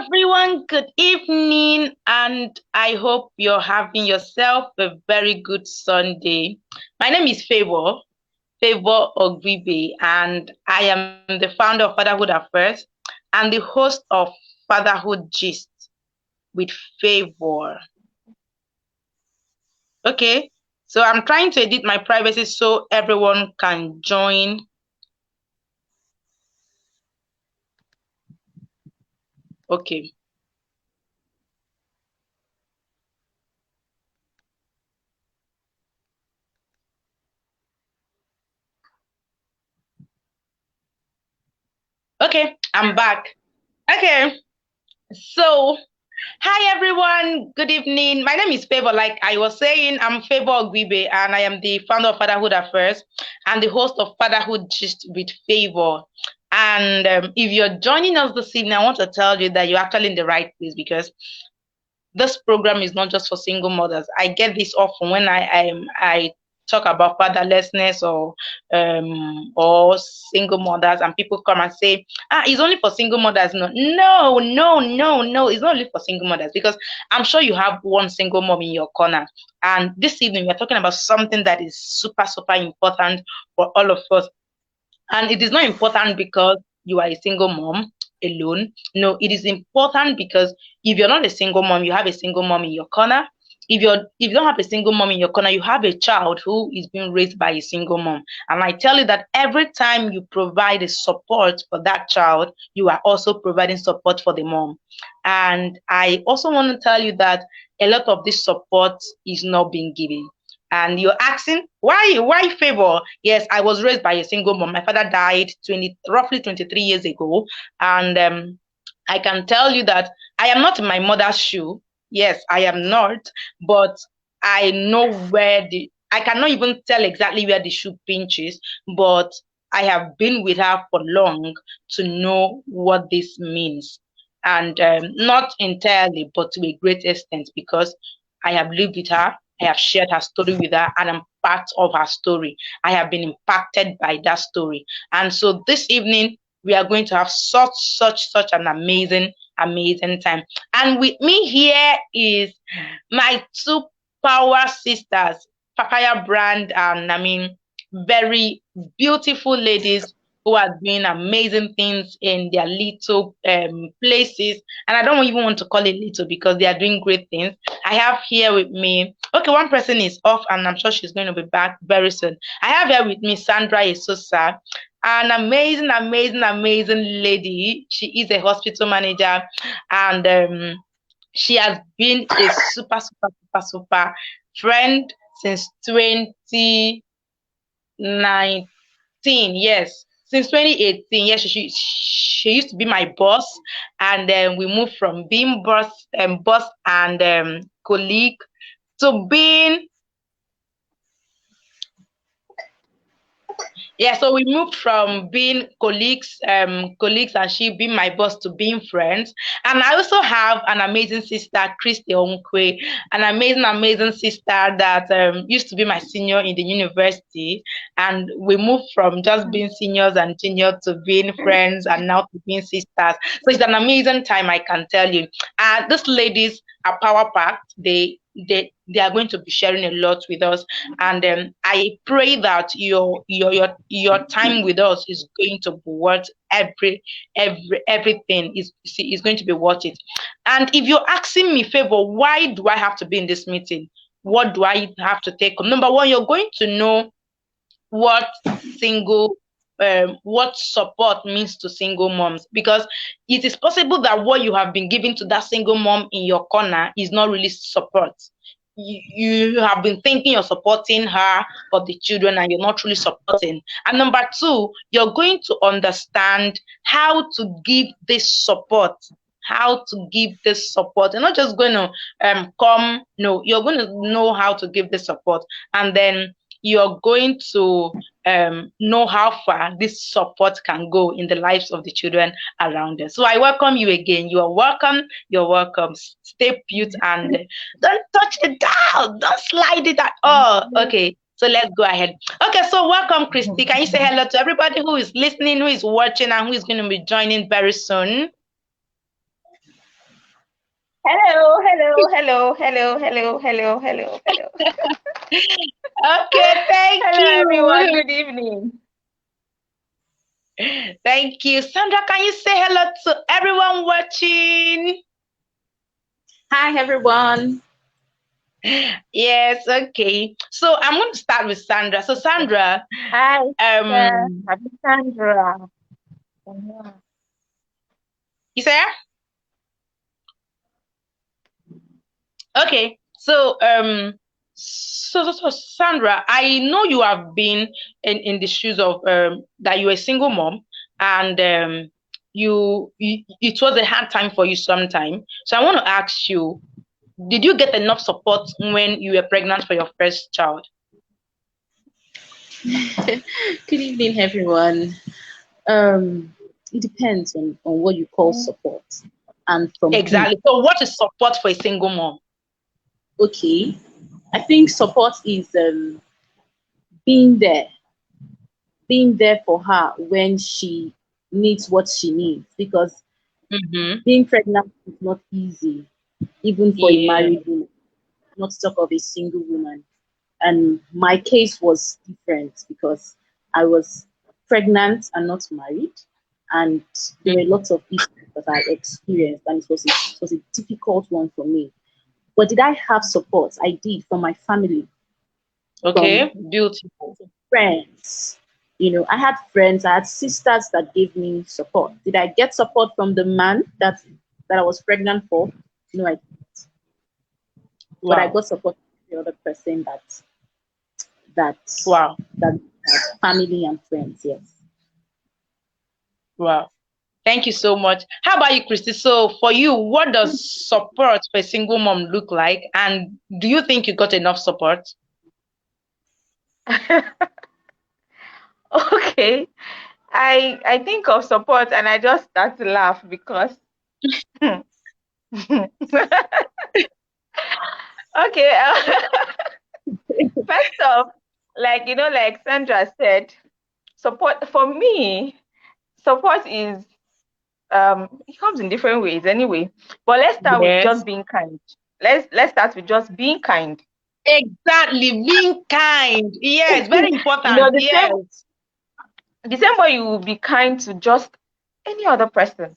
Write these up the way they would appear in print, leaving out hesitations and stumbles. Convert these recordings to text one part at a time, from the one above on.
everyone, good evening, and I hope you're having yourself a very good Sunday. My name is Favor Ogbibe, and I am the founder of Fatherhood Affairs and the host of Fatherhood Gist with Favor. Okay, so I'm trying to edit my privacy so everyone can join. Okay. Okay, I'm back. Okay, so hi everyone, good evening. My name is Favor. Like I was saying, I'm Favor Ogwibe, and I am the founder of Fatherhood Affairs and the host of Fatherhood Gist with Favor. And if you're joining us this evening, I want to tell you that you're actually in the right place because this program is not just for single mothers. I get this often when I talk about fatherlessness or single mothers, and people come and say, it's only for single mothers. No, it's not only for single mothers, because I'm sure you have one single mom in your corner. And this evening we're talking about something that is super important for all of us. And it is not important because you are a single mom alone. No, it is important because if you're not a single mom, you have a single mom in your corner. If you don't have a single mom in your corner, you have a child who is being raised by a single mom. And I tell you that every time you provide a support for that child, you are also providing support for the mom. And I also want to tell you that a lot of this support is not being given. And you're asking why Favor? Yes, I was raised by a single mom. My father died roughly 23 years ago, and I can tell you that I am not in my mother's shoe. Yes, I am not, but I know I cannot even tell exactly where the shoe pinches, but I have been with her for long to know what this means. And not entirely, but to a great extent, because I have lived with her, I have shared her story with her, and I'm part of her story. I have been impacted by that story. And so this evening, we are going to have such an amazing time. And with me here is my two power sisters, Papaya Brand, and very beautiful ladies who are doing amazing things in their little places. And I don't even want to call it little because they are doing great things. I have here with me, okay, one person is off and I'm sure she's going to be back very soon. I have here with me Sandra Esosa, an amazing lady. She is a hospital manager, and she has been a super friend since 2019. Yes, since 2018. Yes, she used to be my boss, and then we moved from being boss and colleague to being. Yeah, so we moved from being colleagues and she being my boss to being friends. And I also have an amazing sister, Christy Onkwe, an amazing sister that used to be my senior in the university. And we moved from just being seniors and juniors to being friends and now to being sisters. So it's an amazing time, I can tell you. And these ladies are power packed. They are going to be sharing a lot with us, and I pray that your time with us is going to be worth everything is going to be worth it. And if you're asking me, Favor, why do I have to be in this meeting? What do I have to take? Number one, you're going to know what single what support means to single moms, because it is possible that what you have been giving to that single mom in your corner is not really support. You have been thinking you're supporting her for the children and you're not truly supporting. And number two, you're going to understand how to give this support. How to give this support. You're not just going to come. No, you're going to know how to give this support, and then you're going to know how far this support can go in the lives of the children around us. So I welcome you again. You are welcome. You're welcome. Stay put and don't touch it down. Don't slide it at all. Okay. So let's go ahead. Okay, so welcome, Christy. Can you say hello to everybody who is listening, who is watching, and who is going to be joining very soon? Hello, hello, hello, hello, hello, hello, hello, hello. Okay, thank Hello, everyone. you. Good evening. Thank you. Sandra, can you say hello to everyone watching? Hi, everyone. Yes, okay. So I'm going to start with Sandra. So Sandra, Hi, um, Happy Sandra. you there? Okay. So Sandra, I know you have been in the shoes of that you're a single mom, and you it was a hard time for you sometime. So I want to ask you, did you get enough support when you were pregnant for your first child? Good evening, everyone. It depends on what you call support and from who. Exactly. So what is support for a single mom? Okay, I think support is being there, being there for her when she needs what she needs. Because Mm-hmm. being pregnant is not easy, even for a Yeah. married woman, not to talk of a single woman. And my case was different because I was pregnant and not married, and there were lots of issues that I experienced, and it was a difficult one for me. But did I have support? I did, from my family, from Okay. Beautiful. friends. I had friends, I had sisters that gave me support. Did I get support from the man that I was pregnant for? No, I didn't. But I Wow. got support from the other person that Wow. that family and friends. Yes. Wow. Thank you so much. How about you, Christy? So for you, what does support for a single mom look like? And do you think you got enough support? Okay. I think of support and I just start to laugh because okay. First off, like Sandra said, support for me, support is it comes in different ways anyway. But let's start with Yes. just being kind. Let's start with just being kind. Exactly. Being kind. Yes. Very You important. know, Yes. the same way you will be kind to just any other person.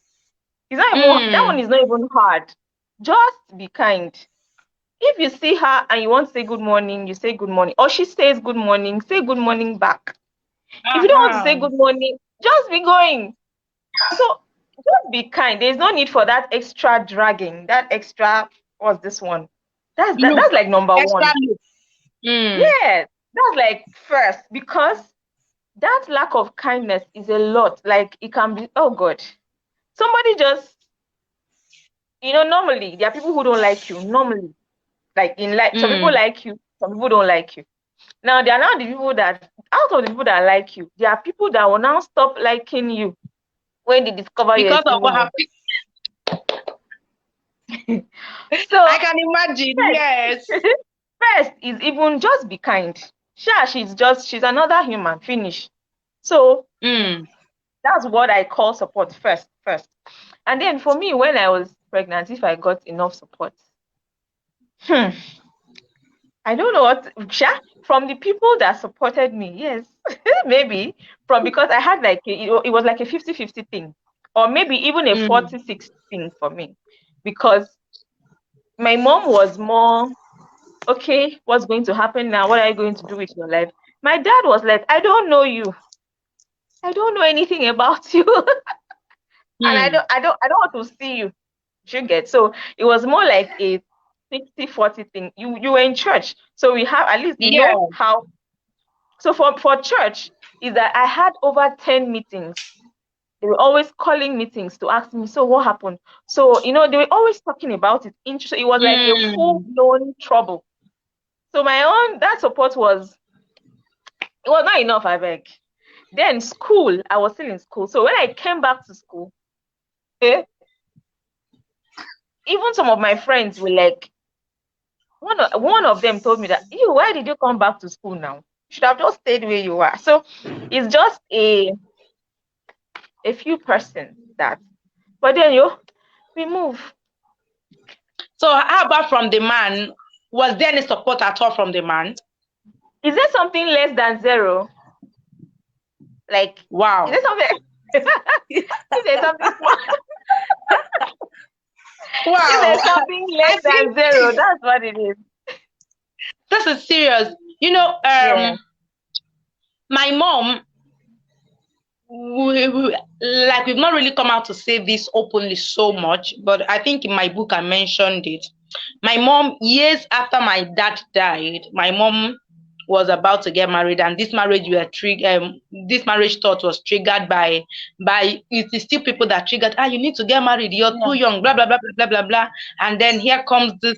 It's not even that one Mm. is not even hard. Just be kind. If you see her and you want to say good morning, you say good morning. Or she says good morning, say good morning back. If you don't want to say Uh-huh. good morning, just be going. So just be kind. There's no need for that extra dragging, that extra what's this one? That's Look. like number Extra one. look. Mm. Yeah, that's like first because that lack of kindness is a lot. Like it can be, oh God. Somebody just, normally there are people who don't like you. Normally, like in life, some people Mm. like you, some people don't like you. Now there are now the people that out of the people that like you, there are people that will now stop liking you when they discover you're Because a of single what mom. happened. I So can imagine. Yes. first, first is even just be kind. Sure, she's another human. Finish. So Mm. that's what I call support first. And then for me, when I was pregnant, if I got enough support, hmm, I don't know what, sha, from the people that supported me, yes, maybe from because I had like it was like a 50-50 thing, or maybe even a Mm. 40-60 thing for me, because my mom was more okay. What's going to happen now? What are you going to do with your life? My dad was like, I don't know you. I don't know anything about you, and Mm. I don't want to see you. You get so it was more like a 60-40 thing. You were in church, so we have at least we know Yeah. how. So for church is that I had over 10 meetings. They were always calling meetings to ask me, so what happened? So they were always talking about it. So it was like a Mm. full-blown trouble. So my own that support it was not enough, I beg. Then school, I was still in school. So when I came back to school, eh, even some of my friends were like, one of them told me that, why did you come back to school now? You should have just stayed where you are. So it's just a few persons that, but then we move. So how about from the man? Was there any support at all from the man? Is there something less than 0? Like, wow. Is there something? Is there something? Wow. If there's something less than 0, that's what it is. This is serious. My mom, we've not really come out to say this openly so much, but I think in my book I mentioned it. My mom, years after my dad died, my mom was about to get married, and this marriage thought was triggered by it is still people that triggered, you need to get married, you're too young, blah blah blah blah blah blah. And then here comes this,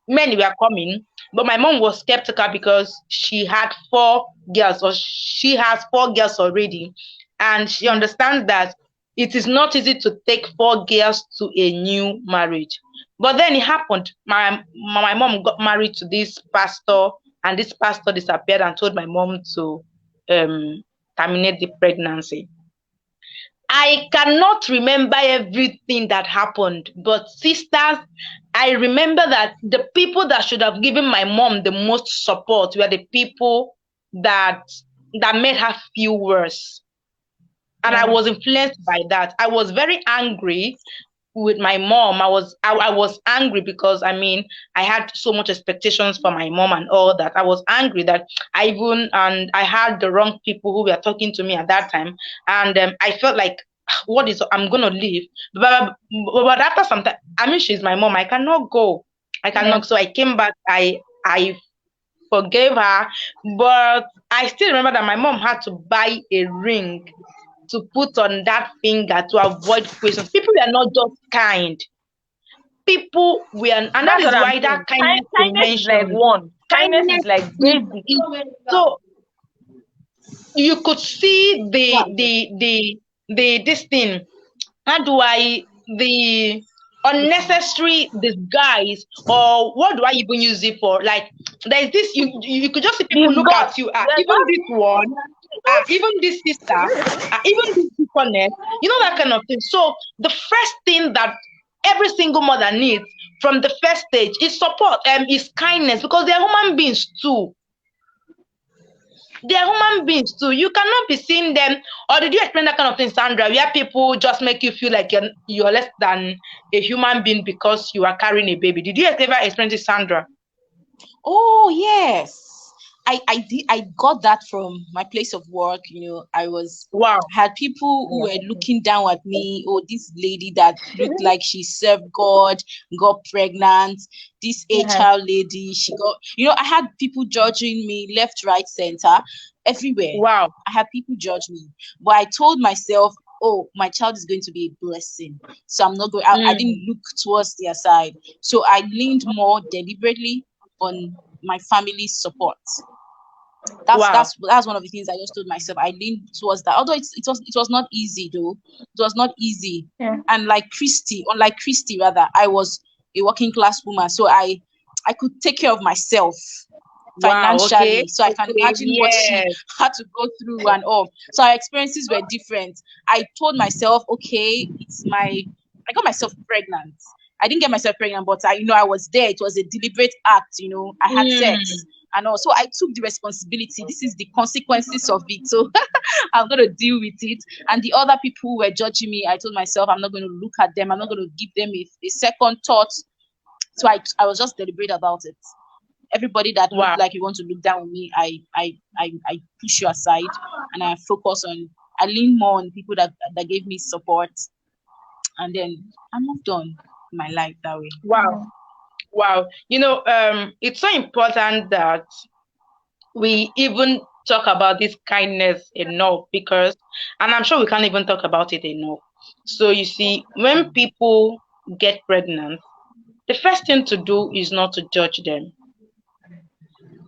many were coming, but my mom was skeptical because she had 4 girls, or she has 4 girls already, and she understands that it is not easy to take 4 girls to a new marriage. But then it happened. My mom got married to this pastor, and this pastor disappeared and told my mom to terminate the pregnancy. I cannot remember everything that happened, but sisters, I remember that the people that should have given my mom the most support were the people that made her feel worse. And I was influenced by that. I was very angry with my mom. I was angry because I had so much expectations for my mom and all that. I was angry that I had the wrong people who were talking to me at that time, and I felt like, I'm gonna leave. But after some time, she's my mom. I cannot go. So I came back. I forgave her, but I still remember that my mom had to buy a ring to put on that finger to avoid questions. People were not just kind. People were, and that is why that kindness is like one. Kindness is like basic. So you could see this thing. The unnecessary disguise, or what do I even use it for? Like, there's this, you could just see people look at you, even this one, even this sister, even this connect, that kind of thing. So the first thing that every single mother needs from the first stage is support, is kindness, because they're human beings too. They're human beings too. You cannot be seeing them. Or did you experience that kind of thing, Sandra, where people just make you feel like you're less than a human being because you are carrying a baby? Did you ever experience it, Sandra? Oh yes, I did. I got that from my place of work. I had people who were looking down at me. Oh, this lady that looked like she served God got pregnant. This HR lady, she got. I had people judging me left, right, center, everywhere. Wow. I had people judge me, but I told myself, oh, my child is going to be a blessing, so I'm not going. I didn't look towards their side, so I leaned more deliberately on my family's support. That's one of the things I just told myself. I leaned towards that. Although it was not easy though. It was not easy. Yeah. And unlike Christy rather, I was a working class woman, so I could take care of myself financially. Wow, okay. So I can imagine what she had to go through and all. So our experiences were different. I told myself, okay, I got myself pregnant. I didn't get myself pregnant, but I was there. It was a deliberate act. I had sex. And also, I took the responsibility. This is the consequences of it. So I'm going to deal with it. And the other people who were judging me, I told myself, I'm not going to look at them. I'm not going to give them a second thought. So I was just deliberate about it. Everybody that looked like you want to look down on me, I push you aside, and I I lean more on people that gave me support. And then I moved on in my life that way. Wow. It's so important that we even talk about this kindness enough, because, and I'm sure we can't even talk about it enough. So you see, when people get pregnant, the first thing to do is not to judge them.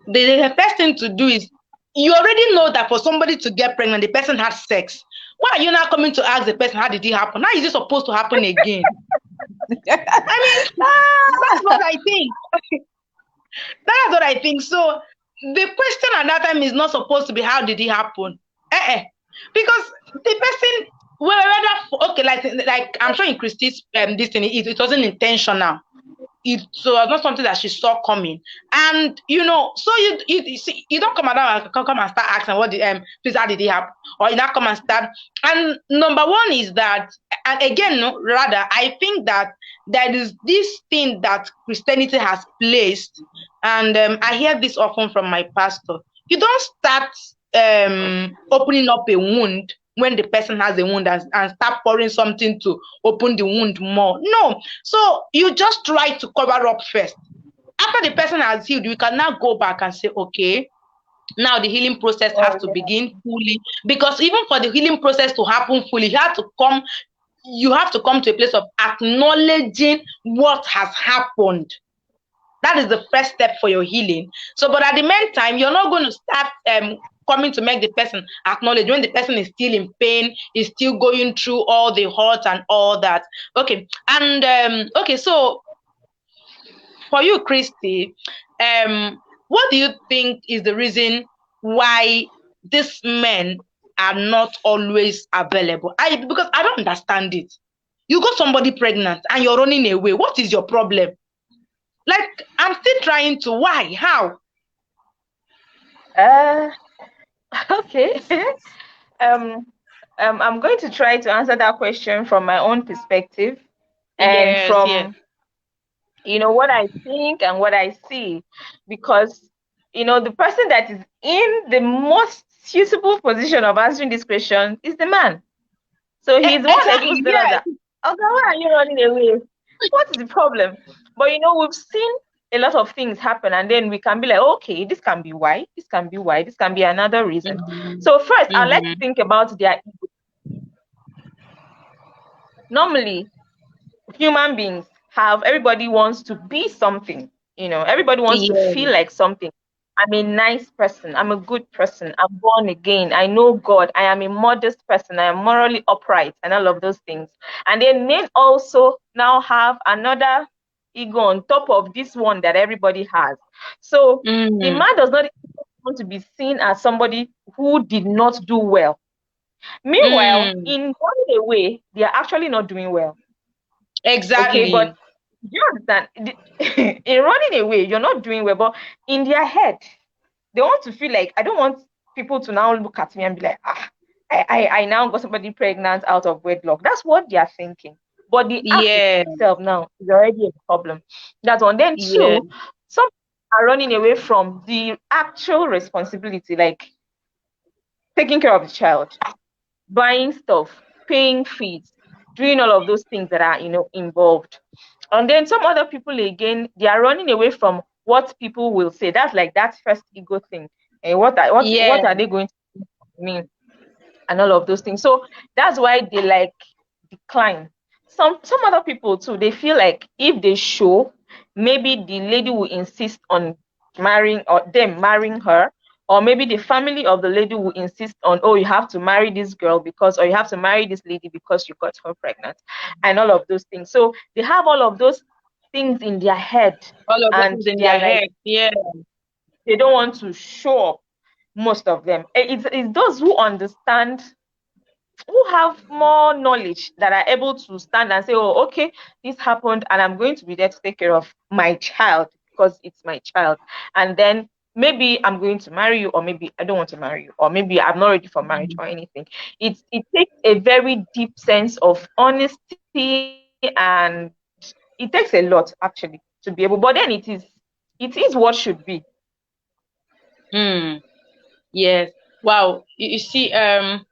The first thing to do is, you already know that for somebody to get pregnant, the person has sex. Why are you now coming to ask the person, how did it happen? How is it supposed to happen again? That's what I think. That's what I think. So the question at that time is not supposed to be, how did it happen? Because the person, like I'm sure in Christy's this thing, it wasn't intentional. it was not something that she saw coming. And so you see, you don't come and come and start asking what the please how did it happen, or you not come and start. And number one is that, and again, no, rather, I think that there is this thing that Christianity has placed, and I hear this often from my pastor. You don't start opening up a wound when the person has a wound and start pouring something to open the wound more. No. So you just try to cover up first. After the person has healed, you can now go back and say, okay, now the healing process has to begin fully. Because even for the healing process to happen fully, you have to come to a place of acknowledging what has happened. That is the first step for your healing. So, but at the meantime, you're not going to start coming to make the person acknowledge when the person is still in pain, is still going through all the hurt and all that. Okay. And okay, so for you, Christy, what do you think is the reason why these men are not always available? Because I don't understand it. You got somebody pregnant and you're running away. What is your problem? Like, I'm still trying to, why? How? Okay. I'm going to try to answer that question from my own perspective and from what I think and what I see, because the person that is in the most suitable position of answering this question is the man. So he's the one able to tell us that, okay, why are you running away? What is the problem? But we've seen a lot of things happen, and then we can be like, okay, this can be why, this can be why, this can be another reason. So first, I'd like to think about their ego. Normally, human beings everybody wants to be something, everybody wants to feel like something. I'm a nice person, I'm a good person, I'm born again, I know God, I am a modest person, I am morally upright, and all of those things. And then men also now have another ego on top of this one that everybody has. So the man does not want to be seen as somebody who did not do well. Meanwhile, in running away, they are actually not doing well. Exactly. Okay, but do you understand? In running away, you're not doing well, but in their head, they want to feel like, I don't want people to now look at me and be like, I now got somebody pregnant out of wedlock. That's what they are thinking. But the act itself now is already a problem. That's one. Then two, some are running away from the actual responsibility, like taking care of the child, buying stuff, paying fees, doing all of those things that are involved. And then some other people again, they are running away from what people will say. That's like that first ego thing. And what are they going to mean? And all of those things. So that's why they like decline. Some other people too, they feel like if they show, maybe the lady will insist on marrying, or them marrying her, or maybe the family of the lady will insist on, oh, you have to marry this girl or you have to marry this lady because you got her pregnant, and all of those things. So they have all of those things in their head. All of those in their head. Yeah. They don't want to show up, most of them. It's those who understand, who have more knowledge, that are able to stand and say, oh, okay, this happened and I'm going to be there to take care of my child because it's my child. And then maybe I'm going to marry you, or maybe I don't want to marry you, or maybe I'm not ready for marriage or anything. It takes a very deep sense of honesty, and it takes a lot actually to be able, but then it is what should be. Yes. Wow. You see, I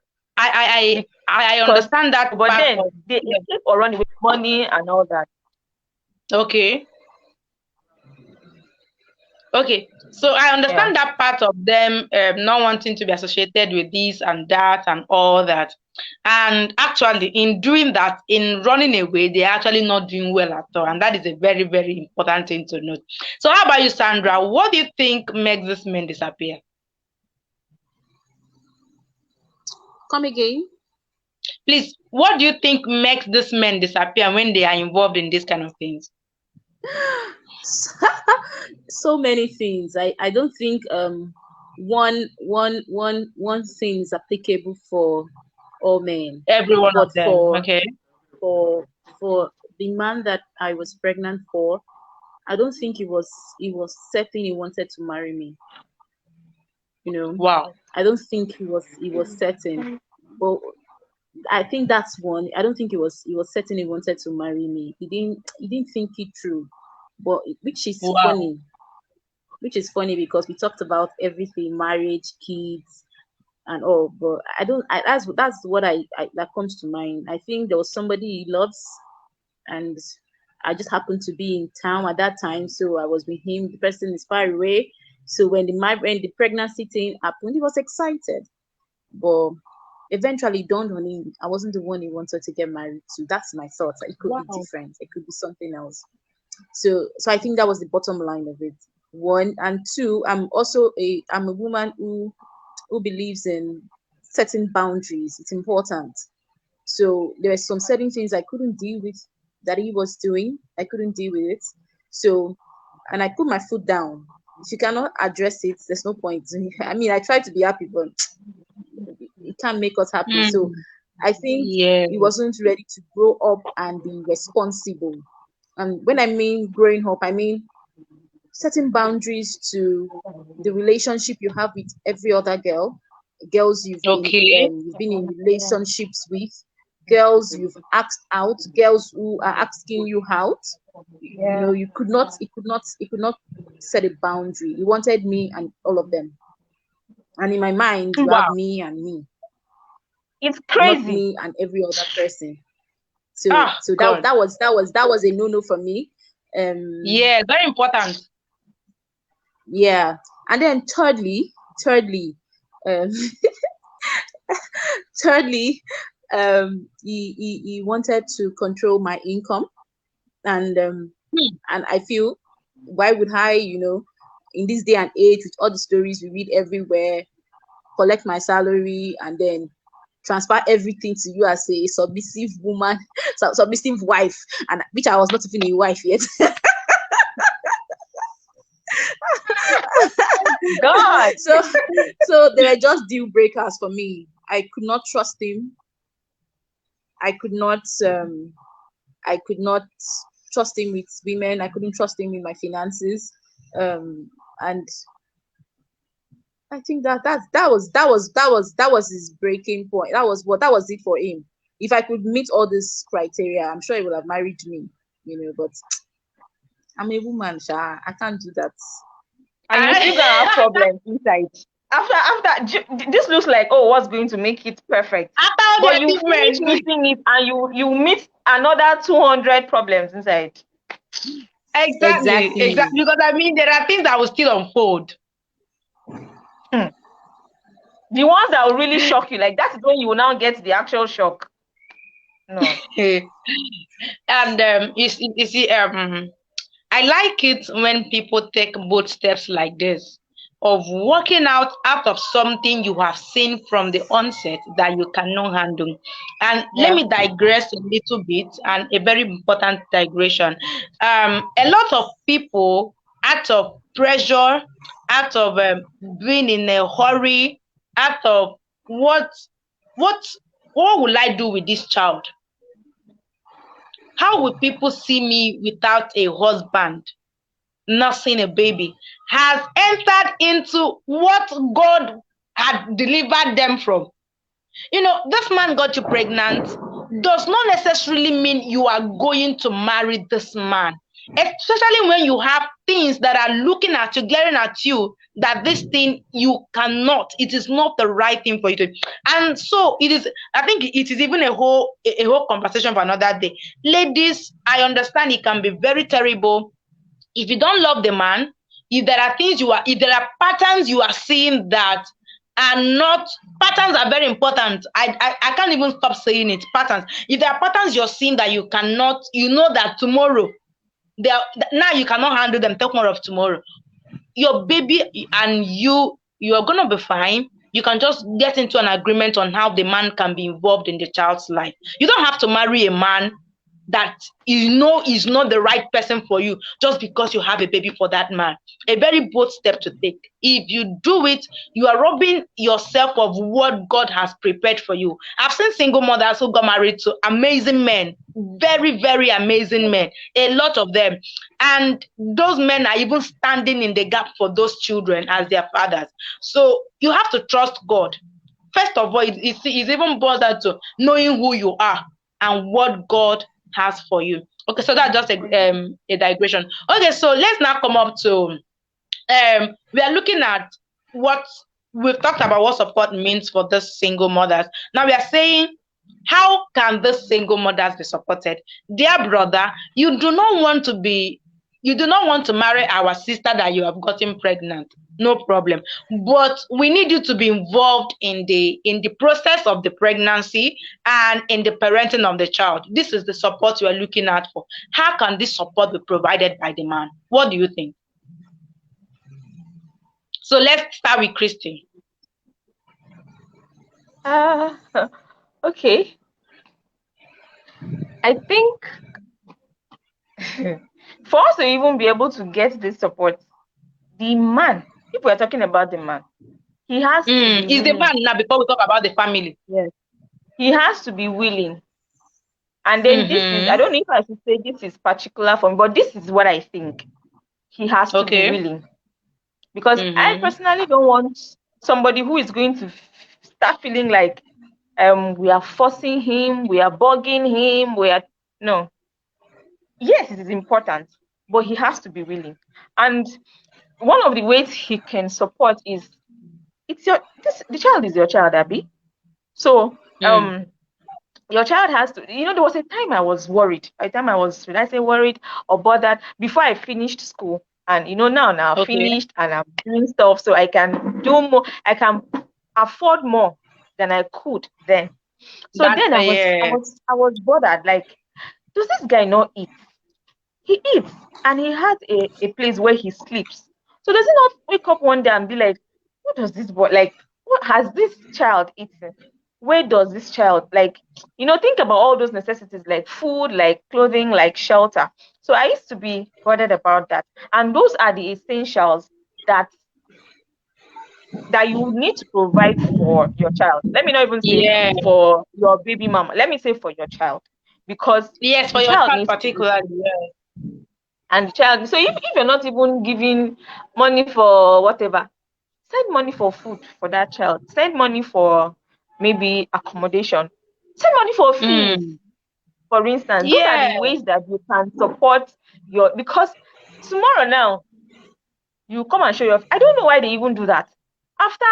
understand that, but then they escape or run with money and all that. Okay. So I understand that part of them not wanting to be associated with this and that and all that. And actually, in doing that, in running away, they're actually not doing well at all. And that is a very, very important thing to note. So how about you, Sandra? What do you think makes these men disappear? Come again? Please, what do you think makes these men disappear when they are involved in these kind of things? So many things. I don't think one thing is applicable for all men. Everyone of them. Okay. For the man that I was pregnant for, I don't think it was certain he wanted to marry me. Wow. I don't think he was certain. But I think that's one. I don't think he was certain he wanted to marry me. He didn't think it through. But which is Wow. funny. Which is funny because we talked about everything, marriage, kids, and all. But that's what that comes to mind. I think there was somebody he loves, and I just happened to be in town at that time, so I was with him. The person is far away. So when the pregnancy thing happened, he was excited. But eventually it dawned on him I wasn't the one he wanted to get married to. That's my thoughts. It could be different. It could be something else. So I think that was the bottom line of it. One and two, I'm a woman who believes in setting boundaries. It's important. So there were some certain things I couldn't deal with that he was doing. I couldn't deal with it. So, and I put my foot down. If you cannot address it, there's no point. I mean, I try to be happy, but it can't make us happy. So I think he wasn't ready to grow up and be responsible. And when I mean growing up, I mean setting boundaries to the relationship you have with every other girls you've been in relationships with, girls you've asked out, girls who are asking you out. You could not set a boundary. He wanted me and all of them. And in my mind, you have me and me. It's crazy. Not me and every other person. So that was a no-no for me. Very important. Yeah. And then thirdly, he wanted to control my income. And and I feel, why would I, in this day and age with all the stories we read everywhere, collect my salary and then transfer everything to you as a submissive woman, submissive wife, and which I was not even a wife yet. God. So they were just deal breakers for me. I could not trust him. I could not trust him with women. I couldn't trust him with my finances. And I think that was his breaking point. That was it for him. If I could meet all this criteria, I'm sure he would have married me, but I'm a woman, Sha. I can't do that. And you're still gonna have problems inside. After this looks like, what's going to make it perfect? But you finish meeting it and you meet another 200 problems inside. Exactly. Because I mean, there are things that will still unfold. The ones that will really shock you, like that's when you will now get the actual shock. No. And you see, I like it when people take both steps like this, of working out of something you have seen from the onset that you cannot handle. And let me digress a little bit, and a very important digression. A lot of people, out of pressure, out of being in a hurry, out of what will I do with this child? How will people see me without a husband, nursing a baby, has entered into what God had delivered them from? This man got you pregnant does not necessarily mean you are going to marry this man, especially when you have things that are looking at you, glaring at you, that this thing you cannot, it is not the right thing for you to. And so it is, I think it is even a whole conversation for another day. Ladies, I understand it can be very terrible if you don't love the man, if there are patterns you are seeing that are not, patterns are very important. I can't even stop saying it. Patterns. If there are patterns you're seeing that you cannot, that tomorrow, now you cannot handle them, take more of tomorrow. Your baby and you are gonna be fine. You can just get into an agreement on how the man can be involved in the child's life. You don't have to marry a man that you know is not the right person for you just because you have a baby for that man. A very bold step to take. If you do it, you are robbing yourself of what God has prepared for you. I've seen single mothers who got married to amazing men, very, very amazing men, a lot of them. And those men are even standing in the gap for those children as their fathers. So you have to trust God. First of all, it's even bothered to knowing who you are and what God has for you. Okay, so that's just a digression. Okay, so let's now come up to we are looking at what we've talked about, what support means for the single mothers. Now we are saying, how can the single mothers be supported? Dear brother, you do not want to marry our sister that you have gotten pregnant. No problem. But we need you to be involved in the process of the pregnancy and in the parenting of the child. This is the support you are looking at for. How can this support be provided by the man? What do you think? So let's start with Christy. Okay. I think for us to even be able to get this support, the man, if we're talking about the man, he has to be Is the man now before we talk about the family? Yes. He has to be willing. And then this is, I don't know if I should say this is particular for me, but this is what I think. He has to be willing. Because I personally don't want somebody who is going to start feeling like we are forcing him, we are bugging him, no. Yes, it is important, but he has to be willing. And one of the ways he can support is the child is your child, Abby. So your child has to, there was a time I was worried. By the time should I say worried or bothered, before I finished school. And now I've finished and I'm doing stuff, so I can do more. I can afford more than I could then. So then I was bothered. Like, does this guy not eat? He eats, and he has a place where he sleeps. So does he not wake up one day and be like, what does this boy like? What has this child eaten? Where does this child think about all those necessities like food, like clothing, like shelter. So I used to be bothered about that. And those are the essentials that you need to provide for your child. Let me not even say for your baby mama. Let me say for your child. Because yes, for your child particularly. And the child, so if you're not even giving money for whatever, send money for food for that child. Send money for maybe accommodation. Send money for fees, for instance. Those are the ways that you can support because tomorrow now, you come and show your, I don't know why they even do that. After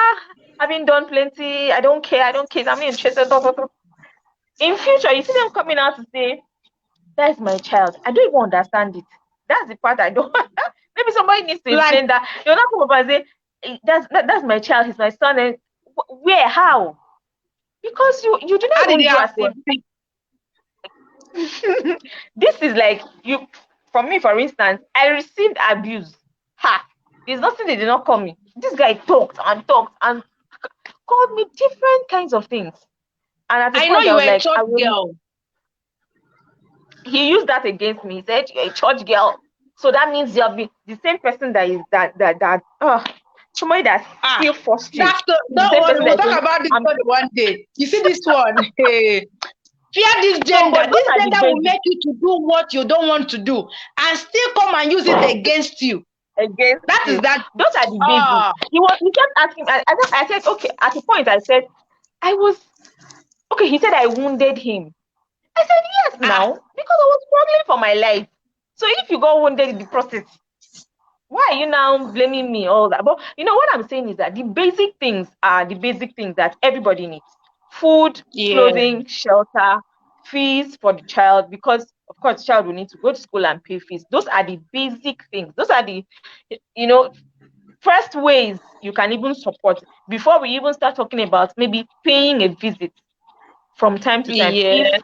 having done plenty, I don't care, I'm interested. In future, you see them coming out to say, that's my child. I don't even understand it. That's the part I don't. Maybe somebody needs to explain that. You're not come up and say, that's my child, he's my son. And where? How? Because you do not even do this is like you. For me, for instance, I received abuse. There's nothing they did not call me. This guy talked and called me different kinds of things. And at the point, know you were a church girl. He used that against me. He said, you're a church girl. So that means you'll be the same person that is somebody that still forced you. Don't worry, we'll talk about this one day. You see this one? Fear this gender. This gender will make you to do what you don't want to do and still come and use it against you. Those are the basics. He kept asking. I said, okay. At the point, I said, he said I wounded him. I said, yes, now, because I was struggling for my life. So if you got wounded in the process, why are you now blaming me, all that? But what I'm saying is that the basic things are the basic things that everybody needs. Food, clothing, shelter, fees for the child, because, of course, the child will need to go to school and pay fees. Those are the basic things. Those are the, first ways you can even support before we even start talking about maybe paying a visit from time to time. If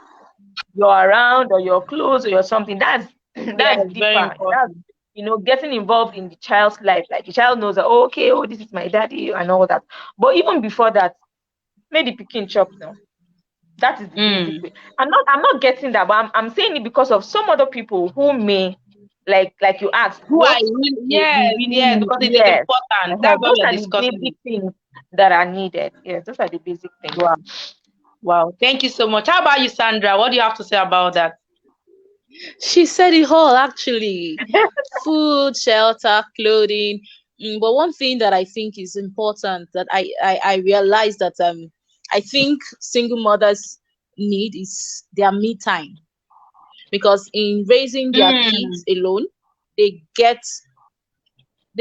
you're around or you're close or you're something, that's deeper. That's, getting involved in the child's life. Like the child knows that, this is my daddy and all that. But even before that, maybe picking chop now. That is the basic way. I'm not getting that, but I'm saying it because of some other people who may, like you asked, Who what are you? they Yes, really yes, need. because it is Yes. important. That's what Those we are are the discussing. basic things that are needed. Yes, those are the basic things. Wow. Wow. Thank you so much. How about you, Sandra? What do you have to say about that? She said it all, actually. Food, shelter, clothing. But one thing that I think is important that I realized that I think single mothers need is their me time, because in raising their kids alone, they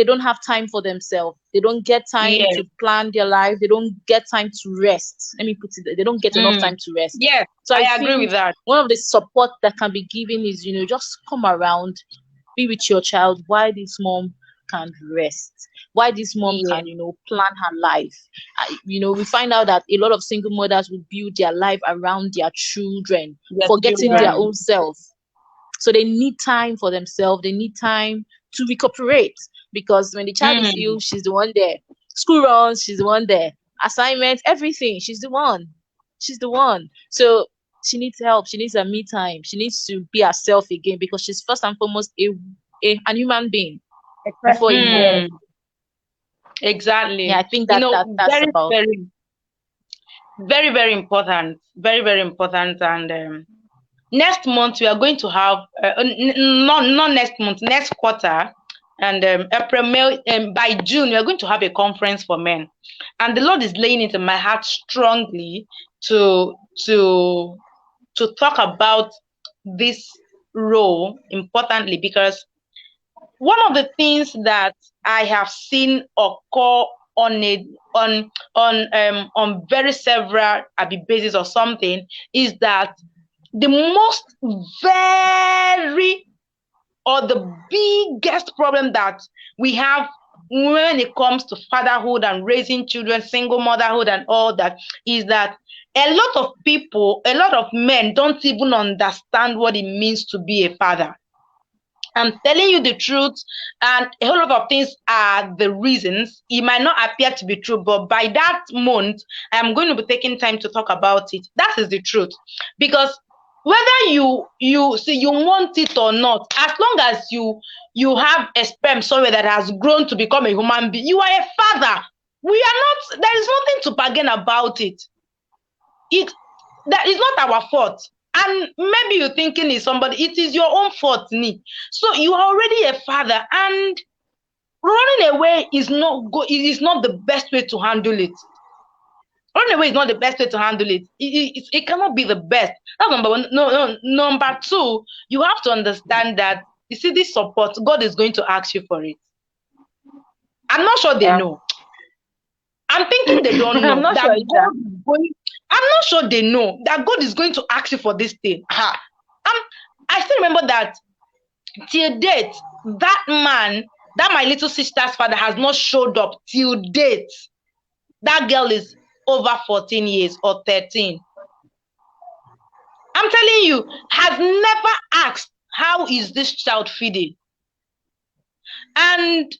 don't have time for themselves. They don't get time Yes. to plan their life. They don't get time to rest. Let me put it, they don't get enough time to rest. Yes, So I I agree with think that. one of the support that can be given is, just come around, be with your child while this mom can rest, while this mom Yeah. can, plan her life. We find out that a lot of single mothers will build their life around their children, forgetting their own self. So they need time for themselves. They need time to recuperate, because when the child is ill, she's the one there. School runs, she's the one there. Assignments, everything, she's the one. She's the one. So she needs help. She needs a me time. She needs to be herself again, because she's first and foremost an human being before a mom. Exactly. Yeah, I think that's very, about very, very, very important. Very, very important. And next month we are going to have not next month, next quarter, and April, May, by June we are going to have a conference for men, and the Lord is laying it in my heart strongly to talk about this role importantly, because one of the things that I have seen occur on very several basis or something is that the most the biggest problem that we have when it comes to fatherhood and raising children, single motherhood and all that, is that a lot of people, a lot of men don't even understand what it means to be a father. I'm telling you the truth, and a whole lot of things are the reasons. It might not appear to be true, but by that month, I'm going to be taking time to talk about it. That is the truth. Because whether you want it or not, as long as you have a sperm somewhere that has grown to become a human being, you are a father. There is nothing to bargain about it. That is not our fault. And maybe you're thinking it's somebody, it is your own fault, Nick. So you are already a father, and running away is not the best way to handle it. Running away is not the best way to handle it. It cannot be the best. That's number one. No. Number two, you have to understand that, you see, this support, God is going to ask you for it. I'm not sure they know. I'm thinking they don't know. I'm not sure they know that God is going to ask you for this thing. I still remember that till date, that man, that my little sister's father, has not showed up till date. That girl is over 14 years or 13. I'm telling you, has never asked, how is this child feeding? And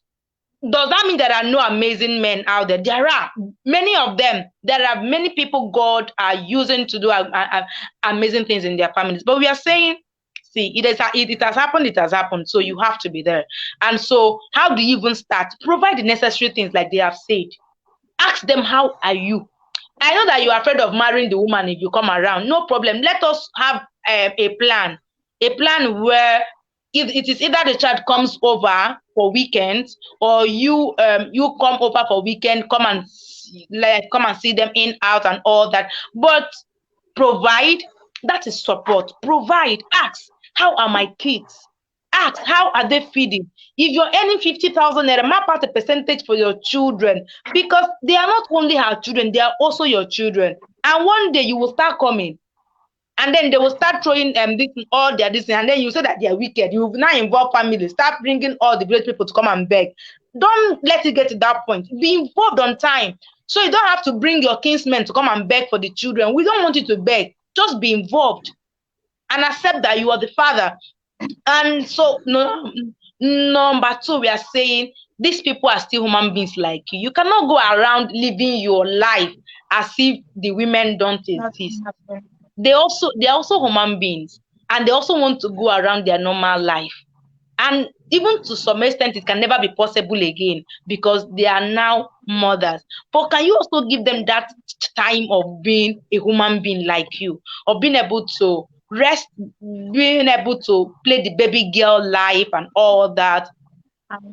does that mean there are no amazing men out there? There are many of them. There are many people God are using to do amazing things in their families. But we are saying, see, it has happened, it has happened. So you have to be there. And so how do you even start? Provide the necessary things like they have said. Ask them, how are you? I know that you are afraid of marrying the woman if you come around. No problem. Let us have a plan where if it is either the child comes over for weekends, or you come over for weekend, come and see them in, out, and all that. But provide, that is support. Provide. Ask, how are my kids? Ask, how are they feeding? If you're earning 50,000 naira, map out a percentage for your children, because they are not only our children, they are also your children. And one day you will start coming, and then they will start throwing all their this, and then you say that they are wicked. You now involve family, start bringing all the great people to come and beg. Don't let it get to that point. Be involved on time, so you don't have to bring your kinsmen to come and beg for the children. We don't want you to beg. Just be involved and accept that you are the father. And so, number two, we are saying these people are still human beings like you. You cannot go around living your life as if the women don't exist. Nothing. They're also human beings, and they also want to go around their normal life. And even to some extent, it can never be possible again because they are now mothers. But can you also give them that time of being a human being like you, of being able to rest, being able to play the baby girl life and all that?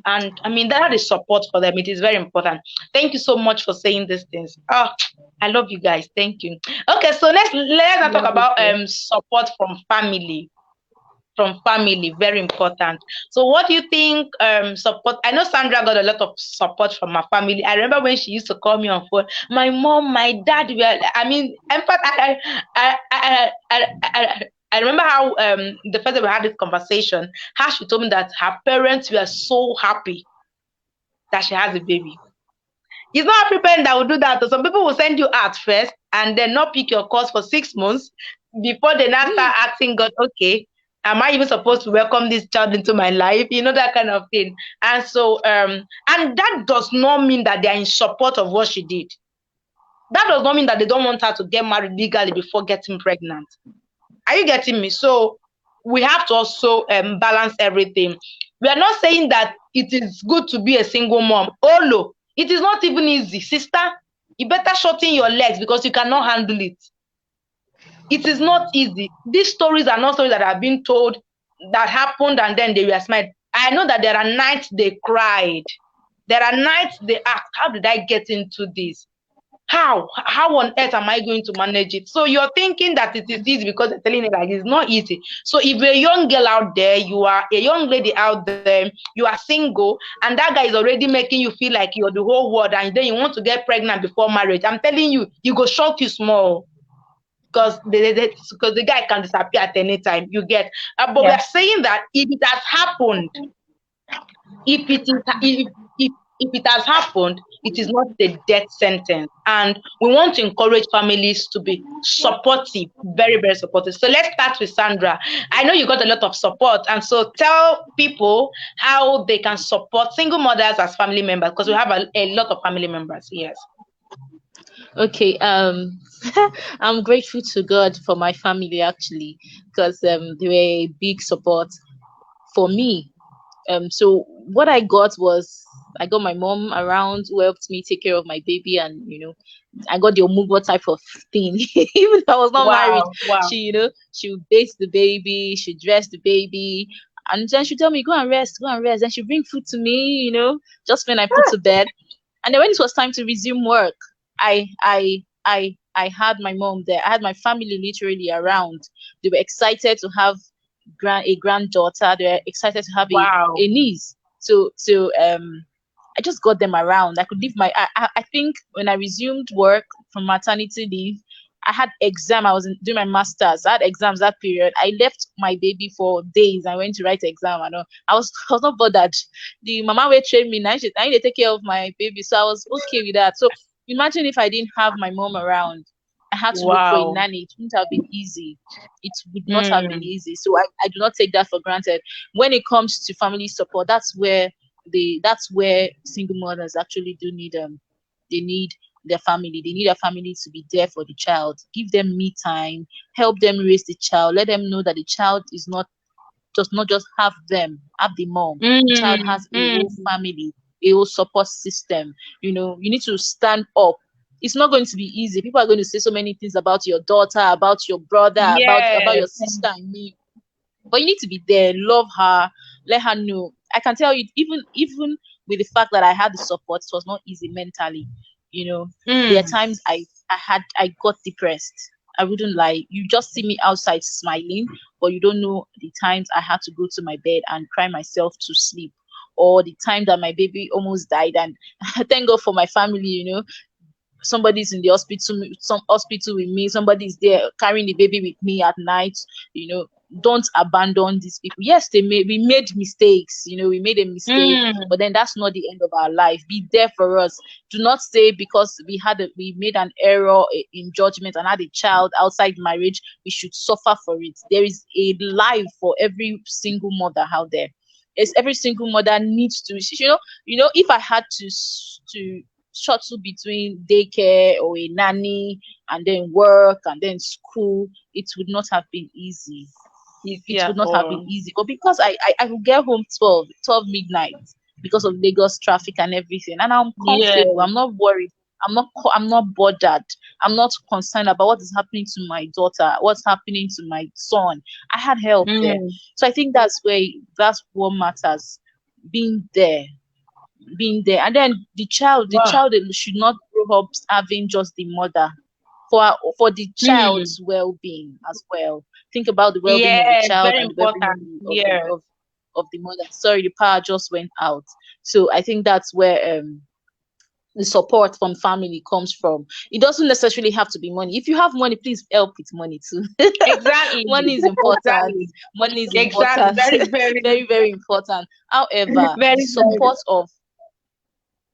And I mean, that is support for them. It is very important. Thank you so much for saying these things. Oh, I love you guys. Thank you. Okay, so let's now talk about support from family. From family, very important. So what do you think support? I know Sandra got a lot of support from her family. I remember when she used to call me on phone, my mom, my dad were, I mean, in fact, I remember how the first time we had this conversation, how she told me that her parents were so happy that she has a baby. It's not every parent that will do that. So some people will send you out first and then not pick your course for 6 months before they now start asking God, okay, am I even supposed to welcome this child into my life? You know, that kind of thing. And so, and that does not mean that they are in support of what she did. That does not mean that they don't want her to get married legally before getting pregnant. Are you getting me? So we have to also balance everything. We are not saying that it is good to be a single mom. Oh no, it is not even easy. Sister, you better shorten your legs because you cannot handle it. It is not easy. These stories are not stories that have been told that happened and then they were smiled. I know that there are nights they cried. There are nights they asked, how did I get into this? How on earth am I going to manage it? So you're thinking that it is easy because they're telling you like it's not easy. So if you're a young girl out there, you are a young lady out there, you are single, and that guy is already making you feel like you're the whole world, and then you want to get pregnant before marriage, I'm telling you, you go shock you small. Because the guy can disappear at any time. You get, but we are saying that if it has happened, if it has happened, it is not a death sentence. And we want to encourage families to be supportive, very, very supportive. So let's start with Sandra. I know you got a lot of support. And so tell people how they can support single mothers as family members, because we have a lot of family members. Yes. Okay. I'm grateful to God for my family actually, because they were a big support for me. So what I got was I got my mom around who helped me take care of my baby, and I got the omugo type of thing. Even though I was not married, she she would bathe the baby, she dress the baby, and then she tell me go and rest. Then she bring food to me, just when I put to bed. And then when it was time to resume work, I had my mom there. I had my family literally around. They were excited to have a granddaughter. They were excited to have a niece. So I just got them around. I could leave I think when I resumed work from maternity leave, I had exam. I was doing my master's. I had exams that period. I left my baby for days. I went to write exam. I was not bothered. The mama will train me. I need to take care of my baby. So I was okay with that. So imagine if I didn't have my mom around. I had to look for a nanny. It wouldn't have been easy. It would not have been easy. So I do not take that for granted. When it comes to family support, that's where single mothers actually do need they need their family. They need their family to be there for the child. Give them me time, help them raise the child, let them know that the child is not just have the mom. The child has a whole family, a whole support system. You need to stand up. It's not going to be easy. People are going to say so many things about your daughter, about your brother, about your sister and me. But you need to be there, love her, let her know. I can tell you, even with the fact that I had the support, it was not easy mentally. There are times I got depressed. I wouldn't lie. You just see me outside smiling, but you don't know the times I had to go to my bed and cry myself to sleep, or the time that my baby almost died. And thank God for my family. Somebody's in the hospital, with me. Somebody's there carrying the baby with me at night. Don't abandon these people. Yes, we made mistakes. We made a mistake, but then that's not the end of our life. Be there for us. Do not say because we made an error in judgment and had a child outside marriage, we should suffer for it. There is a life for every single mother out there. Every single mother needs to, if I had to shuttle between daycare or a nanny and then work and then school, it would not have been easy. It Yeah. would not have been easy. But because I could get home 12 midnight because of Lagos traffic and everything, and I'm comfortable. I'm not worried. I'm not bothered. I'm not concerned about what is happening to my daughter, what's happening to my son. I had help there. So I think that's what matters. Being there. And then the child should not grow up having just the mother. For the child's well-being as well. Think about the well-being of the child very and the important. well-being of the mother. Sorry, the power just went out. So I think that's where the support from family comes from. It doesn't necessarily have to be money. If you have money, please help with money too. Exactly. Money is important. Exactly. Money is Exactly. important. Very, very, very, very important. However, very, the support of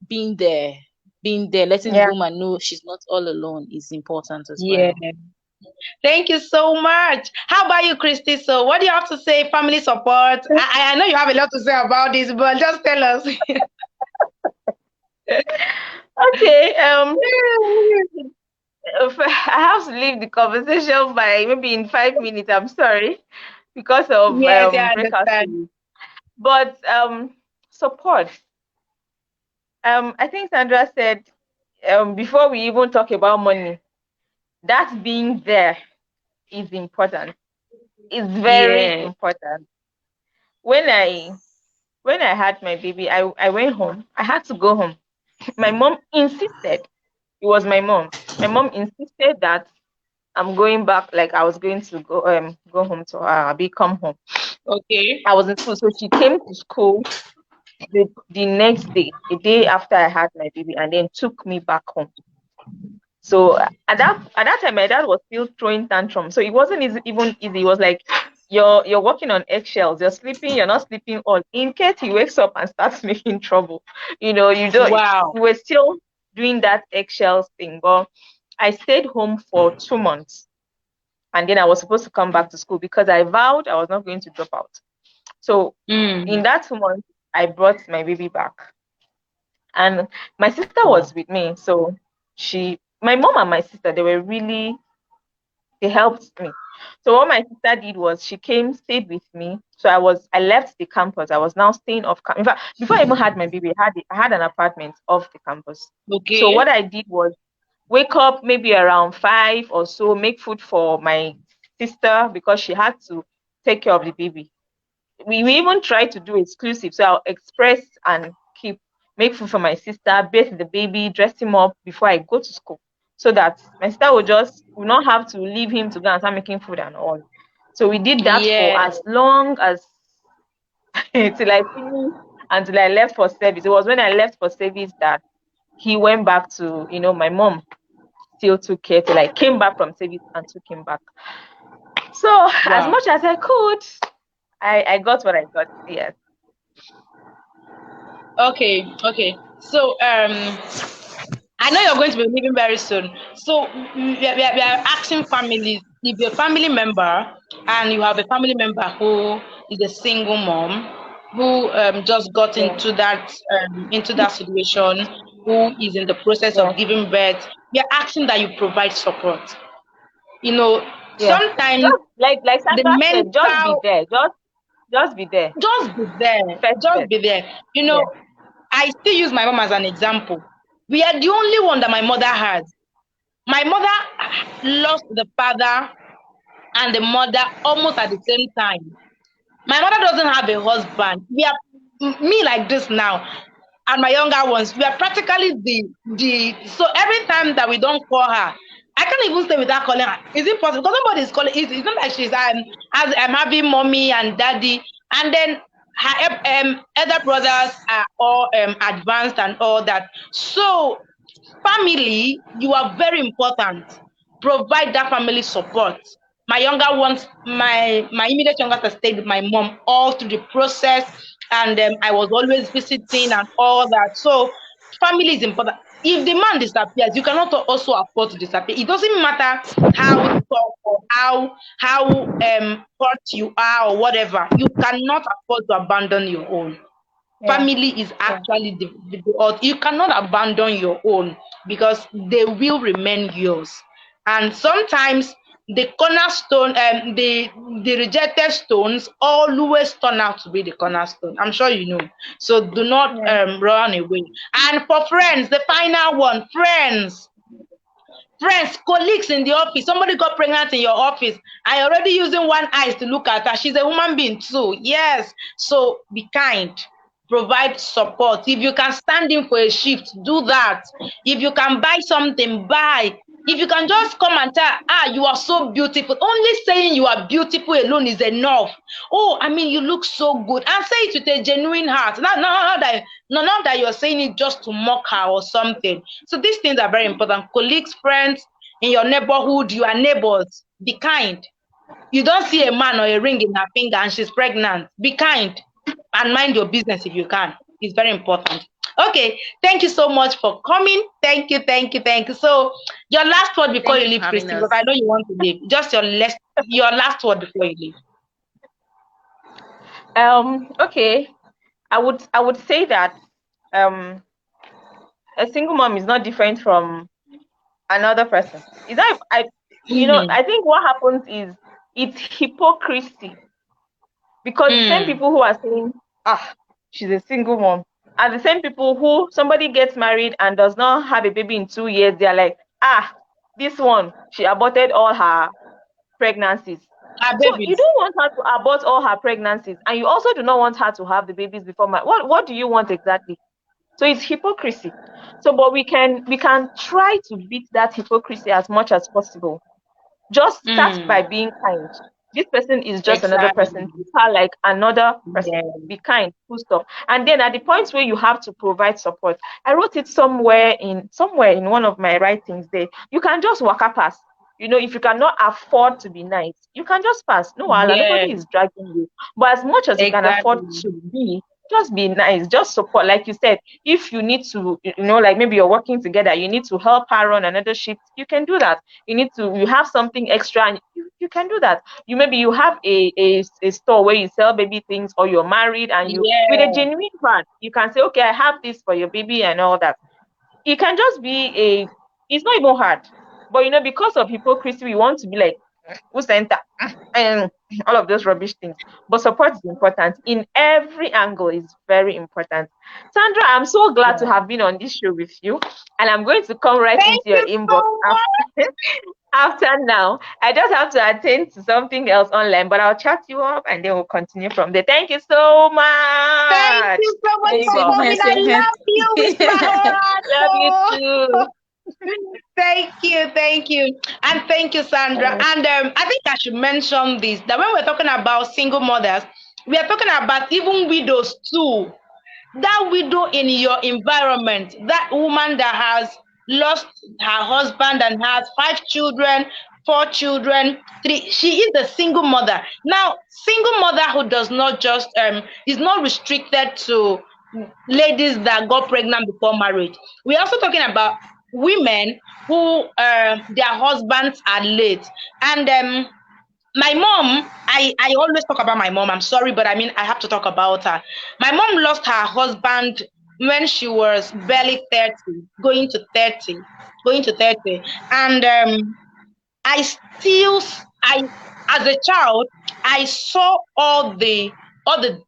being there, letting the woman know she's not all alone is important as well. Thank you so much. How about you, Christy? So what do you have to say? Family support. I know you have a lot to say about this, but just tell us. Okay. I have to leave the conversation by maybe in 5 minutes. I'm sorry, because of breakout. But support. I think Sandra said before we even talk about money, that being there is important. It's very important. When I had my baby, I went home. I had to go home. My mom insisted. It was my mom. My mom insisted that I'm going back. Like I was going to go home to her. Come home. Okay. I was in school, so she came to school the next day, a day after I had my baby, and then took me back home. So at that time, my dad was still throwing tantrums. So it wasn't even easy. It was like you're walking on eggshells. You're sleeping. You're not sleeping all. In case he wakes up and starts making trouble, you don't. Wow. We were still doing that eggshells thing. But I stayed home for 2 months, and then I was supposed to come back to school because I vowed I was not going to drop out. So in that 2 months, I brought my baby back, and my sister was with me. So my mom and my sister, they helped me. So what my sister did was she came, stayed with me. So I left the campus. I was now staying off campus. In fact, before I even had my baby, I had an apartment off the campus. Okay. So what I did was wake up maybe around 5 or so, make food for my sister because she had to take care of the baby. We even tried to do exclusive. So I'll express and make food for my sister, bathe the baby, dress him up before I go to school, so that my sister will not have to leave him to go and start making food and all. So we did that for as long as till I finished, until I left for service. It was when I left for service that he went back to, my mom still took care till I came back from service and took him back. So as much as I could, I got what I got. Yes. Okay. So I know you're going to be leaving very soon. So we are asking families, if you're a family member and you have a family member who is a single mom who just got into that situation, who is in the process of giving birth, we are asking that you provide support. Sometimes like Sandra said, just be there. Just be there. Just be there. I still use my mom as an example. We are the only one that my mother has. My mother lost the father and the mother almost at the same time. My mother doesn't have a husband. We are me like this now, and my younger ones. We are practically so every time that we don't call her, I can't even stay without calling her. Is it possible? Because nobody is calling. It's not like I'm having mommy and daddy, and then her other brothers are all advanced and all that. So family, you are very important. Provide that family support. My younger ones, my immediate younger sister stayed with my mom all through the process, and I was always visiting and all that. So family is important. If the man disappears, you cannot also afford to disappear. It doesn't matter how tough or how hurt you are or whatever. You cannot afford to abandon your own. family is actually the you cannot abandon your own because they will remain yours. And sometimes the cornerstone and the rejected stones always turn out to be the cornerstone. I'm sure you know. So do not run away. And for friends, the final one, friends, colleagues in the office, somebody got pregnant in your office. I already using one eyes to look at her. She's a human being too. Yes. So be kind. Provide support. If you can stand in for a shift, do that. If you can buy something, buy. If you can just come and tell, you are so beautiful. Only saying you are beautiful alone is enough. Oh, I mean, you look so good. And say it with a genuine heart. Not that you're saying it just to mock her or something. So these things are very important. Colleagues, friends, in your neighborhood, your neighbors, be kind. You don't see a man or a ring in her finger and she's pregnant. Be kind and mind your business if you can. It's very important. Okay, thank you so much for coming. Thank you. So your last word before you leave, Christy, because I know you want to leave. Just your last word before you leave. Okay. I would say that a single mom is not different from another person. Is that I think what happens is it's hypocrisy. Because the same people who are saying, she's a single mom, are the same people who somebody gets married and does not have a baby in 2 years. They're like, this one, she aborted all her pregnancies. So you don't want her to abort all her pregnancies, and you also do not want her to have the babies before what do you want exactly? So it's hypocrisy. So, but we can try to beat that hypocrisy as much as possible. Just start by being kind. This person is just another person. Treat her like another person. Be kind, full stop. And then at the point where you have to provide support, I wrote it somewhere in one of my writings there. You can just walk up pass. If you cannot afford to be nice, you can just pass. No, nobody is dragging you. But as much as you can afford to be, just be nice, just support. Like you said, if you need to, like maybe you're working together, you need to help her run another shift, you can do that. You have something extra, and you can do that. You have a store where you sell baby things, or you're married and you with a genuine heart, you can say, okay, I have this for your baby and all that. It can just be it's not even hard. But because of hypocrisy, we want to be like, who's center and all of those rubbish things. But support is important in every angle. Is very important. Sandra, I'm so glad to have been on this show with you, and I'm going to come right into your inbox after now. I just have to attend to something else online, but I'll chat you up and then we'll continue from there. Thank you so much. Thank you so much for coming. I love you. Love you too. Thank you, and thank you, Sandra. And I think I should mention this, that when we're talking about single mothers, we are talking about even widows too. That widow in your environment, that woman that has lost her husband and has 5 children, 4 children, 3, she is a single mother. Now, single motherhood does not just is not restricted to ladies that got pregnant before marriage. We're also talking about women who their husbands are late. And my mom, I always talk about my mom. I'm sorry, but I have to talk about her. My mom lost her husband when she was barely 30, going to 30. And as a child, I saw all the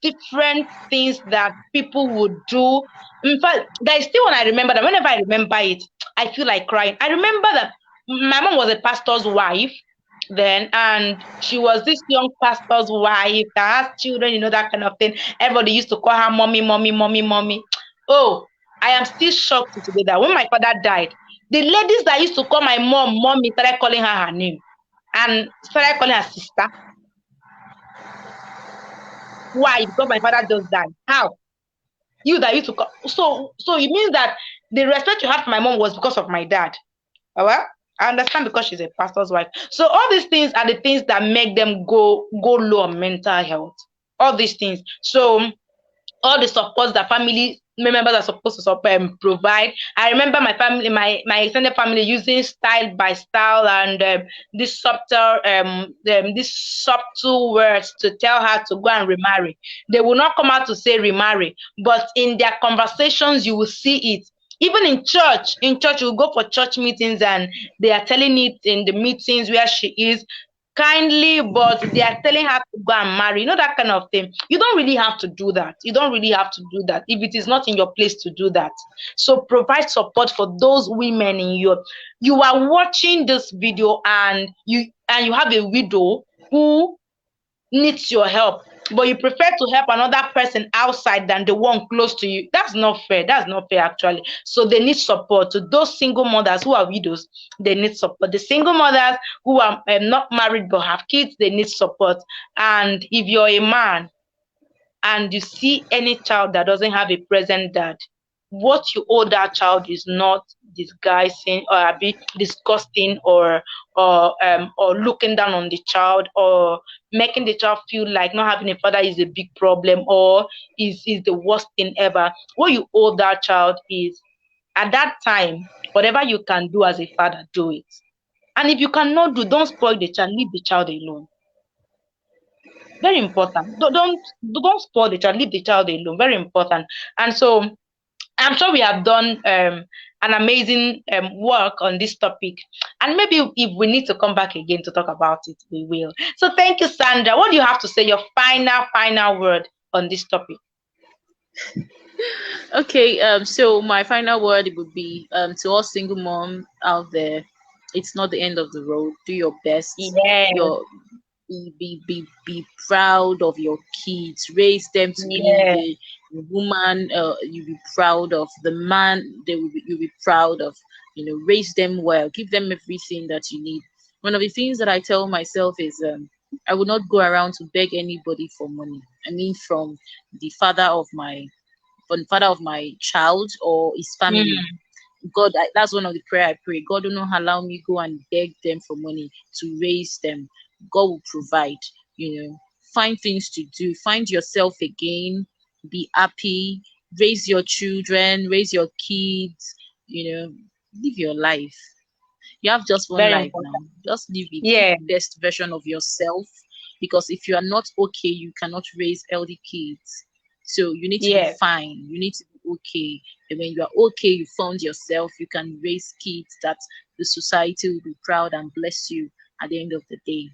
different things that people would do. In fact, there is still one I remember that whenever I remember it, I feel like crying. I remember that my mom was a pastor's wife then, and she was this young pastor's wife that has children, that kind of thing. Everybody used to call her mommy. Oh, I am still shocked today that when my father died, the ladies that used to call my mom mommy started calling her name and started calling her sister. Why? Because my father just died. How? You that used to call. So it means that the respect you have for my mom was because of my dad. Well, I understand because she's a pastor's wife. So all these things are the things that make them go low on mental health. All these things. So all the supports that family members are supposed to provide. I remember my family, my extended family, using style by style and these subtle words to tell her to go and remarry. They will not come out to say remarry, but in their conversations you will see it. Even in church, you go for church meetings and they are telling it in the meetings where she is kindly, but they are telling her to go and marry, that kind of thing. You don't really have to do that. You don't really have to do that if it is not in your place to do that. So provide support for those women in you are watching this video, and you have a widow who needs your help, but you prefer to help another person outside than the one close to you. That's not fair. That's not fair, actually. So they need support. To those single mothers who are widows, they need support. The single mothers who are not married but have kids, they need support. And if you're a man and you see any child that doesn't have a present dad, what you owe that child is not disguising or be disgusting or looking down on the child or making the child feel like not having a father is a big problem or is the worst thing ever. What you owe that child is, at that time, whatever you can do as a father, do it. And if you cannot do, don't spoil the child, leave the child alone. Very important. Don't spoil the child, leave the child alone. Very important. And so I'm sure we have done an amazing work on this topic. And maybe if we need to come back again to talk about it, we will. So thank you, Sandra. What do you have to say, your final word on this topic? Okay, so my final word would be to all single moms out there, it's not the end of the road. Do your best. Yeah. Be proud of your kids. Raise them to be the woman you'll be proud of, the man you'll be proud of. Raise them well, give them everything that you need. One of the things that I tell myself is I will not go around to beg anybody for money. I mean, from the father of my child or his family. God, that's one of the prayer I pray. God, do not allow me go and beg them for money to raise them. God will provide. Find things to do. Find yourself again. Be happy. Raise your children. Raise your kids. Live your life. You have just one life now. Just live the best version of yourself. Because if you are not okay, you cannot raise healthy kids. So you need to be fine. You need to be okay. And when you are okay, you found yourself, you can raise kids that the society will be proud and bless you at the end of the day.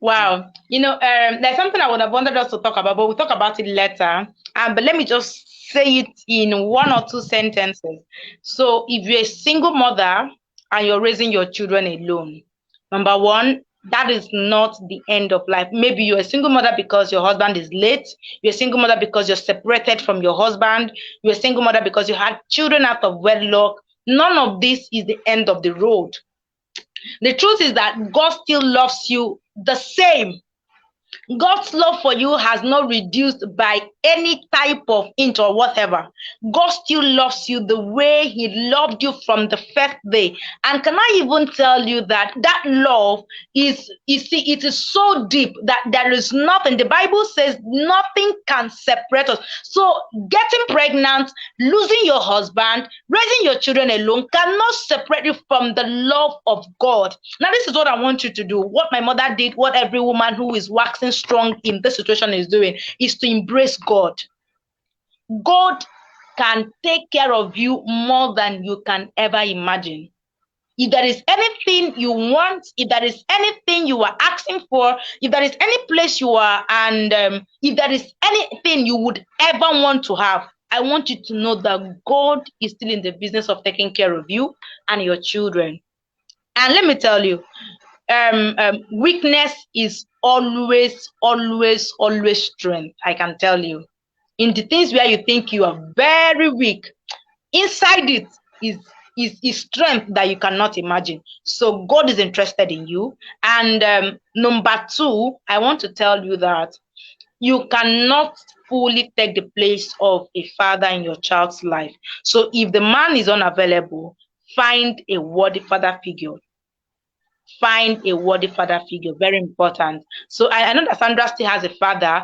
Wow. There's something I would have wanted us to talk about, but we'll talk about it later. But let me just say it in one or two sentences. So if you're a single mother and you're raising your children alone, number one, that is not the end of life. Maybe you're a single mother because your husband is late. You're a single mother because you're separated from your husband. You're a single mother because you had children out of wedlock. None of this is the end of the road. The truth is that God still loves you the same. God's love for you has not reduced by any type of inch or whatever. God still loves you the way he loved you from the first day. And can I even tell you that love is so deep that there is nothing. The Bible says nothing can separate us. So getting pregnant, losing your husband, raising your children alone cannot separate you from the love of God. Now, this is what I want you to do. What my mother did, what every woman who is waxing strong in this situation is doing, is to embrace God. God can take care of you more than you can ever imagine. If there is anything you want, if there is anything you are asking for, if there is any place you are, and if there is anything you would ever want to have, I want you to know that God is still in the business of taking care of you and your children. And let me tell you, weakness is always strength. I can tell you, in the things where you think you are very weak, inside it is strength that you cannot imagine. So God is interested in you. And number two, I want to tell you that you cannot fully take the place of a father in your child's life. So if the man is unavailable, find a worthy father figure. Find a worthy father figure. Very important. So I know that Sandra still has a father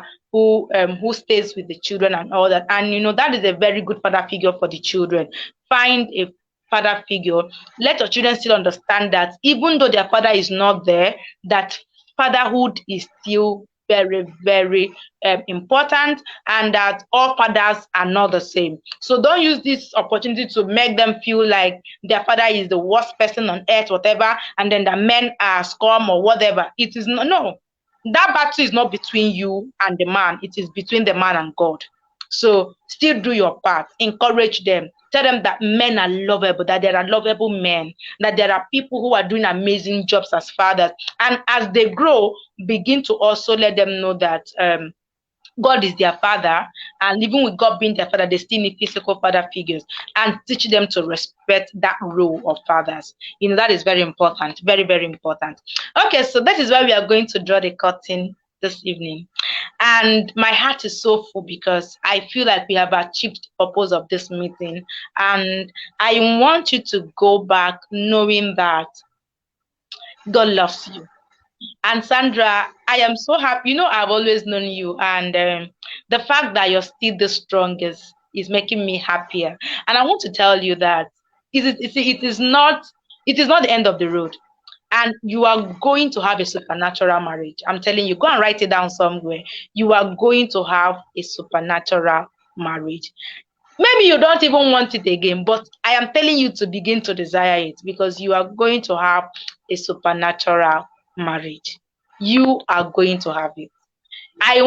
who stays with the children and all that. And that is a very good father figure for the children. Find a father figure. Let your children still understand that even though their father is not there, that fatherhood is still very, very important, and that all fathers are not the same. So don't use this opportunity to make them feel like their father is the worst person on earth, whatever, and then the men are scum or whatever. It is no. That battle is not between you and the man. It is between the man and God. So still do your part. Encourage them. Tell them that men are lovable, that there are lovable men, that there are people who are doing amazing jobs as fathers. And as they grow, begin to also let them know that God is their father, and even with God being their father, they still need physical father figures, and teach them to respect that role of fathers. That is very important, very, very important. Okay, so that is why we are going to draw the curtain this evening. And my heart is so full because I feel like we have achieved the purpose of this meeting. And I want you to go back knowing that God loves you. And Sandra, I am so happy. I've always known you, and the fact that you're still the strongest is making me happier. And I want to tell you that it is not the end of the road, and you are going to have a supernatural marriage. I'm telling you, go and write it down somewhere. You are going to have a supernatural marriage. Maybe you don't even want it again, but I am telling you to begin to desire it, because you are going to have a supernatural marriage. You are going to have it. I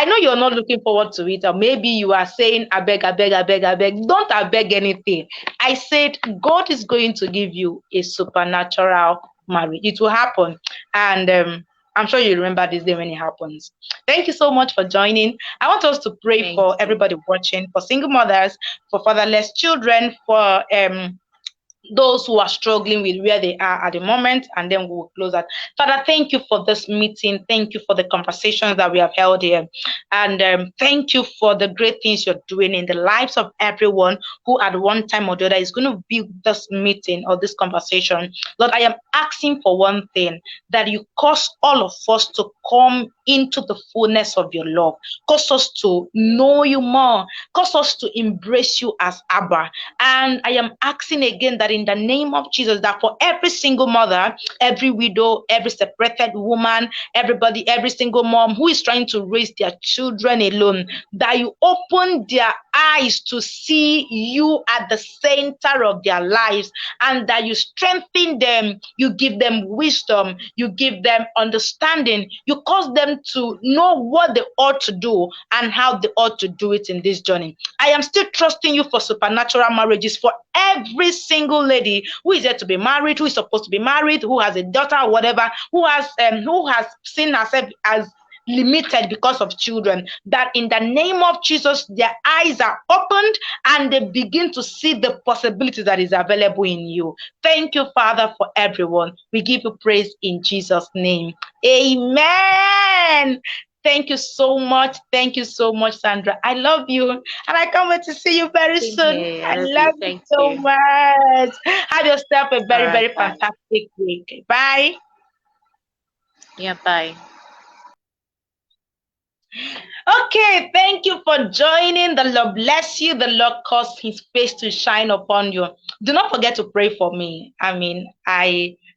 know you're not looking forward to it, or maybe you are saying, I beg. Don't I beg anything. I said, God is going to give you a supernatural marriage. It will happen. And I'm sure you remember this day when it happens. Thank you so much for joining. I want us to pray for everybody watching, for single mothers, for fatherless children, for those who are struggling with where they are at the moment, and then we will close that. Father, thank you for this meeting. Thank you for the conversations that we have held here. And thank you for the great things you're doing in the lives of everyone who at one time or the other is going to be this meeting or this conversation. Lord, I am asking for one thing, that you cause all of us to come into the fullness of your love. Cause us to know you more. Cause us to embrace you as Abba. And I am asking again that in the name of Jesus, that for every single mother, every widow, every separated woman, everybody, every single mom who is trying to raise their children alone, that you open their eyes to see you at the center of their lives, and that you strengthen them, you give them wisdom, you give them understanding, you cause them to know what they ought to do and how they ought to do it in this journey. I am still trusting you for supernatural marriages for every single lady who is yet to be married, who is supposed to be married, who has a daughter or whatever, who has seen herself as limited because of children, that in the name of Jesus, their eyes are opened and they begin to see the possibilities that is available in you. Thank you, Father, for everyone. We give you praise in Jesus' name. Amen. Thank you so much. Thank you so much, Sandra. I love you, and I can't wait to see you very soon. I love you so much. Have yourself a very, very fantastic week. Bye. Yeah, bye. Okay, thank you for joining. The Lord bless you. The Lord cause his face to shine upon you. Do not forget to pray for me.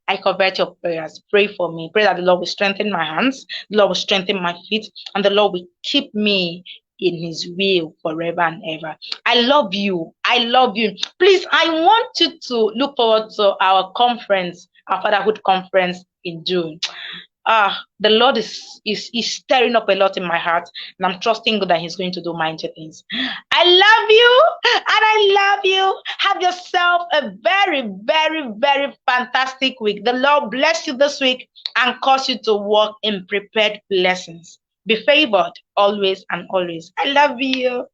I convert your prayers. Pray for me. Pray that the Lord will strengthen my hands, the Lord will strengthen my feet, and the Lord will keep me in his will forever and ever. I love you. I love you. Please, I want you to look forward to our conference, our fatherhood conference in June. The Lord is stirring up a lot in my heart, and I'm trusting God that he's going to do mighty things. I love you, and I love you. Have yourself a very, very, very fantastic week. The Lord bless you this week and cause you to walk in prepared blessings. Be favored always and always. I love you.